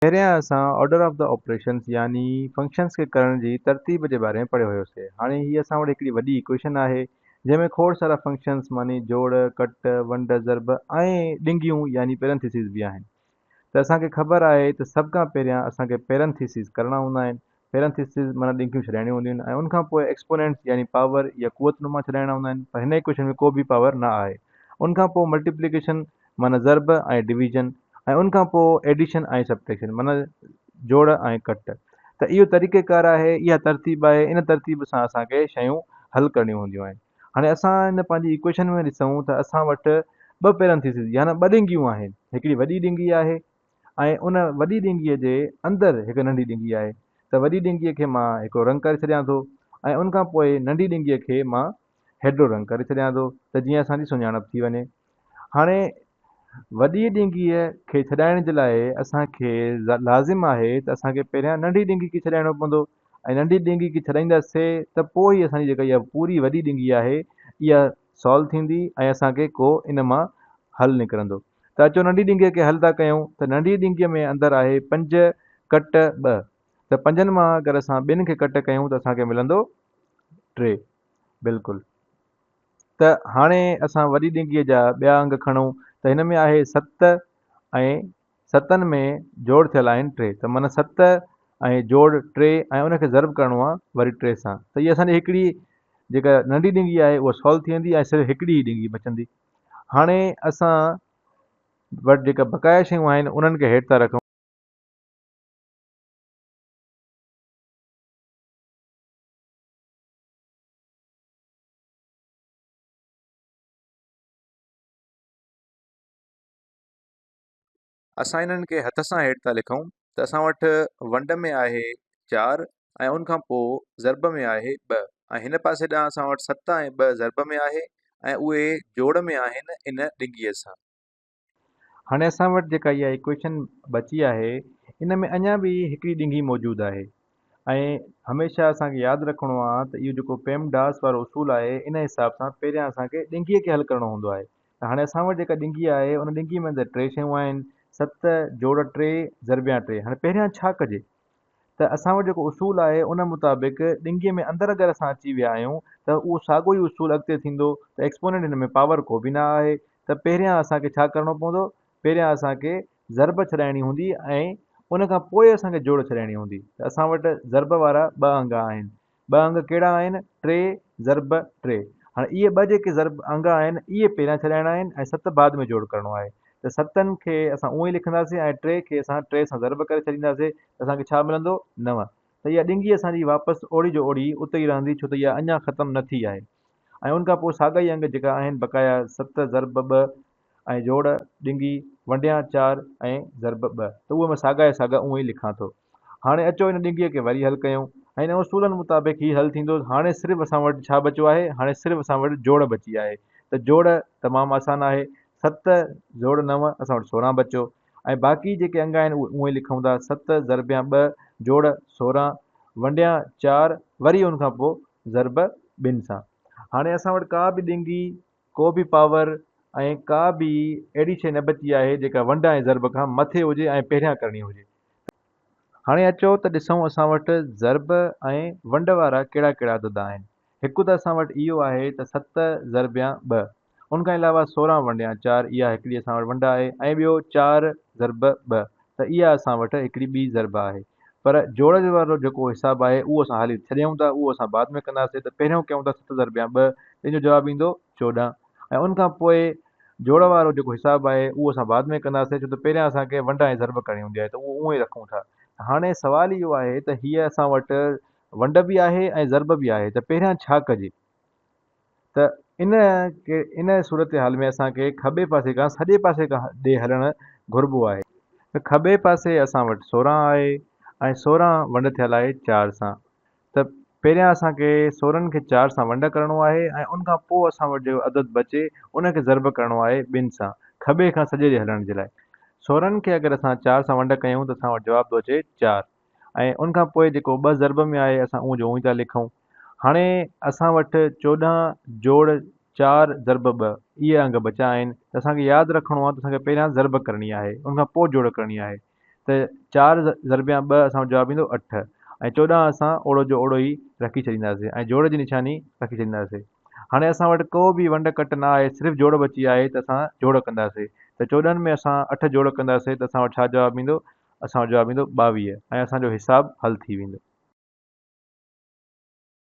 पहिरियां असां order of the operations यानी फंक्शन्स खे करण जी तरतीब जे बारे में पढ़ियो हुयोसीं। हाणे हीअ असां वटि हिकिड़ी वॾी इक्वेशन आहे जंहिंमें खोड़ सारा फंक्शन्स मानी जोड़, कट, वंड, ज़रब ऐं ॾिंगियूं यानी पेरेंथीसिस बि आहिनि। त असांखे ख़बर आहे त सभ खां पहिरियां असांखे पेरेंथीसिस करणा हूंदा आहिनि। पेरेंथीसिस माना ॾिंगियूं छॾाइणियूं हूंदियूं आहिनि ऐं उनखां पोइ एक्सपोनेंट्स यानी पावर या कुवतनुमा छॾाइणा हूंदा आहिनि, पर हिन इक्वेशन में को बि पावर न आहे। उनखां पोइ मल्टीप्लिकेशन माना ज़रब ऐं डिवीजन ऐं उनखां पोइ एडिशन ऐं सब्ट्रैक्शन माना जोड़ ऐं कट। त इहो तरीक़ेकार आहे, इहा तरतीब आहे, इन तरतीब सां असांखे शयूं हल करणियूं हूंदियूं आहिनि। हाणे असां हिन पंहिंजी इक्वेशन में ॾिसूं त असां वटि ॿ पेरेंथीसिस यानी ॿ ॾिंगियूं आहिनि। हिकिड़ी वॾी ॾिंगी आहे ऐं उन वॾी ॾिंगीअ जे अंदरि हिकु नंढी ॾिंगी आहे। त वॾी ॾिंगीअ खे मां हिकिड़ो रंग करे छॾियां थो ऐं उनखां पोइ नंढी ॾिंगीअ खे मां हेॾो रंग करे छॾियां थो त जीअं असांजी सुञाणप थी वञे। हाणे वॾी ॾिंगीअ खे छॾाइण जे लाइ असांखे लाज़िम आहे त असांखे पहिरियां नंढी ॾिंगी खे छॾाइणो पवंदो ऐं नंढी ॾिंगी खे छॾाईंदासीं त पोइ ई असांजी जेका इहा पूरी वॾी ॾिंगी आहे इहा सॉल्व थींदी ऐं असांखे को इन मां हल निकिरंदो। त अचो नंढी ॾिंगीअ खे हल था कयूं। त नंढी ॾिंगीअ में अंदरि आहे 5 कट 2। त 5 मां अगरि असां 2 खे कट कयूं त असांखे मिलंदो 3। बिल्कुलु। त हाणे असां वॾी ॾिंगीअ जा ॿिया अंग खणूं त हिन में आहे 7 ऐं 7 में जोड़ थियल आहिनि 3। त माना 7 ऐं जोड़ 3 ऐं उनखे ज़रब करिणो आहे वरी 3 सां। त इहा असांजी हिकिड़ी जेका नंढी ॾिंगी आहे उहा सॉल्व थी वेंदी ऐं सिर्फ़ु हिकिड़ी ई ॾिंगी बचंदी। हाणे असां वटि जेका बक़ाया शयूं आहिनि उन्हनि खे हेठि था रखूं। असां इन्हनि खे हथ सां हेठि था लिखूं। त असां वटि वंड में आहे 4 ऐं उनखां पोइ ज़रब में आहे 2 ऐं हिन पासे ॾांहुं असां वटि 7 ऐं 2 ज़रब में आहे ऐं उहे जोड़ में आहिनि इन ॾिंगीअ सां। हाणे असां वटि जेका इहा इक्वेशन बची आहे इन में अञा बि हिकिड़ी ॾिंगी मौजूदु आहे ऐं हमेशह असांखे यादि रखिणो आहे त इहो जेको पेमडास वारो उसूल आहे इन हिसाब सां पहिरियां असांखे ॾिंगीअ खे हल करणो हूंदो आहे। त हाणे असां वटि जेका ॾिंगी आहे उन ॾिंगीअ में अंदरि 3 शयूं आहिनि, 7 जोड़ 3 ज़रबिया 3। हाणे पहिरियां छा कजे त असां वटि जेको उसूल आहे उन मुताबिक़ ॾिंगीअ में अंदरि अगरि असां अची विया आहियूं त उहो साॻियो ई उसूल अॻिते थींदो त एक्सपोनेंट हिन में पावर को बि न आहे। त पहिरियां असांखे छा करिणो पवंदो, पहिरियां असांखे ज़रब छॾाइणी हूंदी ऐं उन खां पोइ असांखे जोड़ छॾाइणी हूंदी। त असां वटि ज़रब वारा 2 अंग आहिनि। 2 अंग कहिड़ा आहिनि, 3 ज़रब 3। हाणे इहे 2 जेके ज़रब अंग आहिनि इहे पहिरियां छॾाइणा आहिनि ऐं 7 बाद में जोड़ करिणो आहे। त 7 खे असां उअं ई लिखंदासीं ऐं 3 खे असां 3 सां ज़रब करे छॾींदासीं त असांखे छा मिलंदो 9। त इहा ॾिंगी असांजी वापसि ओड़ी जो ओड़ी उते ई रहंदी छो त इहा अञा ख़तमु न थी आहे। ऐं उनखां पोइ साॻा ई अंग जेका आहिनि बक़ाया 7 ज़रब 2 ऐं जोड़ ॾिंगी वंडिया 4 ऐं ज़रब 2। त उहे मां साॻा ऐं साॻा उअं ई लिखां थो। हाणे अचो हिन ॾिंगीअ खे वरी हल कयूं ऐं हिन उसूलनि मुताबिक़ ही हल थींदो। हाणे सिर्फ़ु असां वटि छा बचियो आहे, हाणे सिर्फ़ु असां वटि जोड़ बची आहे। त जोड़ तमामु आसानु आहे। 7 जोड़ 9 असां वटि 16 बचियो ऐं बाक़ी जेके अंग आहिनि उहे उअं ई लिखूं था। 7 ज़रबिया 2 जोड़ 16 वंडिया 4 वरी उनखां पोइ ज़रब 2 सां। हाणे असां वटि का बि ॾिंगी, को बि पावर ऐं का बि अहिड़ी शइ न बची आहे जेका वंड ऐं ज़रब खां मथे हुजे ऐं पहिरियां करणी हुजे। हाणे अचो त ॾिसूं असां वटि ज़रब ऐं वंड वारा कहिड़ा कहिड़ा अदद आहिनि। हिकु त असां वटि इहो आहे त 7 ज़रबिया 2। उनखां अलावा 16 वंडिया 4 इहा हिकिड़ी असां वटि वंड आहे ऐं ॿियो 4 ज़रब 2। त इहा असां वटि हिकिड़ी ॿी ज़रब आहे। पर जोड़ वारो जेको हिसाबु आहे उहो असां हाली छॾियूं था, उहो असां बाद में कंदासीं। त पहिरियों कयूं था 7 ज़रबिया 2, तंहिंजो जवाबु ईंदो 14 ऐं उनखां पोइ जोड़ वारो जेको हिसाबु आहे उहो असां बाद में कंदासीं छो त पहिरियां असांखे वंड ऐं ज़रब करणी हूंदी आहे त उहो उअं ई रखूं था। हाणे सुवालु इहो आहे त हीअ असां वटि वंड बि आहे ऐं ज़रब बि आहे त पहिरियां छा कजे। त इन सूरत हाल में असांखे खॿे पासे खां सॼे पासे खां ॾे हलणु घुरिबो आहे। त खॿे पासे असां वटि 16 आहे ऐं 16 वंड थियल आहे 4 सां। त पहिरियां असांखे 16 खे 4 सां वंड करिणो आहे ऐं उनखां पोइ असां वटि जेको अदद बचे उनखे ज़रब करिणो आहे 2 सां खॿे खां सॼे ॾे हलण जे लाइ। 16 खे अगरि असां 4 सां वंड कयूं त असां वटि जवाबु थो अचे 4 ऐं उनखां पोइ जेको 2 ज़रब में आहे असां उहो जो उहो ई था लिखूं। हाणे असां वटि 14 जोड़ 4 ज़रब 2 इहे अंग बचा आहिनि। त असांखे यादि रखिणो आहे त असांखे पहिरियां ज़रब करणी आहे उनखां पोइ जोड़ करणी आहे। त 4 ज़रबिया 2 असांजो जवाबु ईंदो 8 ऐं 14 असां ओड़ो जो ओड़ो ई रखी छॾींदासीं ऐं जोड़ जी निशानी रखी छॾींदासीं। हाणे असां वटि को बि वंड कट न आहे, सिर्फ़ु जोड़ बची आहे त असां जोड़ कंदासीं। त 14 में असां 8 जोड़ कंदासीं त असां वटि छा जवाबु ईंदो? असांजो जवाबु ईंदो 22 ऐं असांजो हिसाबु हल थी वेंदो।